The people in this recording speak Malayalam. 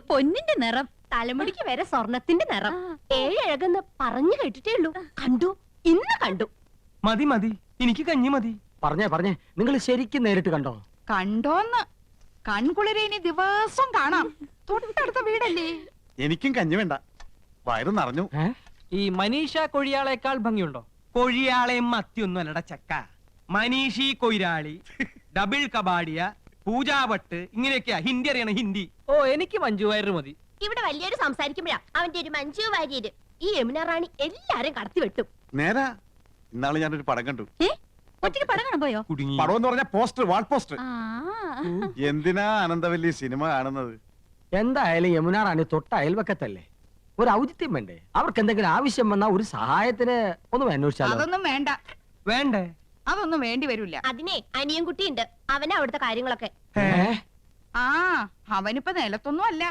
പൊന്നിന്റെ നിറം, തലമുടിക്ക് വരെ സ്വർണത്തിന്റെ നിറം. ഏഴഴകെന്ന് പറഞ്ഞു കേട്ടിട്ടേ ഉള്ളൂ. കണ്ടു, ഇന്ന് കണ്ടു. മതി മതി, എനിക്ക് കഞ്ഞി മതി. പറഞ്ഞേ നിങ്ങൾ ശരിക്കും നേരിട്ട് കണ്ടോ? കണ്ടോന്ന് കൺകുളിരെ ഇനി ദിവസം കാണാം. തൊട്ടടുത്ത വീടല്ലേ. എനിക്കും കഞ്ഞി വേണ്ട, വയറ് നിറഞ്ഞു. ഈ മനീഷ കൊഴിയാളേക്കാൾ ഭംഗിയുണ്ടോ? കൊഴിയാളെയും മത്തിയൊന്നും അല്ലട ചക്ക. മനീഷി കൊയിരാളി, ഡബിൾ കബാഡിയ, പൂജാവട്ട്, ഇങ്ങനെയൊക്കെയാ ഹിന്ദി അറിയണം, ഹിന്ദി. ഓ, എനിക്ക് മഞ്ജു വാര്യർ മതി. ഇവിടെ വലിയൊരു സംസാരിക്കുമ്പോഴാ അവന്റെ ഒരു മഞ്ജു വാര്യര്. ഈ യമുന റാണി എല്ലാരും കടത്തി വെട്ടും. നേരാ, ഇന്നാള് ഞാനൊരു പടം കണ്ടു. ഒറ്റയ്ക്ക് പടം കാണാൻ പോയോ? കുടുങ്ങി. പടം എന്ന് പറഞ്ഞ പോസ്റ്റർ, വാൾ പോസ്റ്റർ. ആ, എന്തിനാ ആനന്ദവല്ലി സിനിമ കാണുന്നത്? എന്തായാലും യമുന റാണി തൊട്ട അയൽവക്കത്തല്ലേ, ഒരു ഔചിത്യം വേണ്ടേ? അവർക്ക് എന്തെങ്കിലും ആവശ്യം വന്നാ ഒരു സഹായത്തിന് ഒന്ന് അന്വേഷിച്ചാലോ? അതൊന്നും വേണ്ട, വേണ്ടേ? അതൊന്നും വേണ്ടി വരില്ല. അതിനെ അനിയൻ കുട്ടിയുണ്ട്, അവനാ അവിടുത്തെ കാര്യങ്ങളൊക്കെ. ഏ? ആ അവനിപ്പോ നിലത്തൊന്നും അല്ല,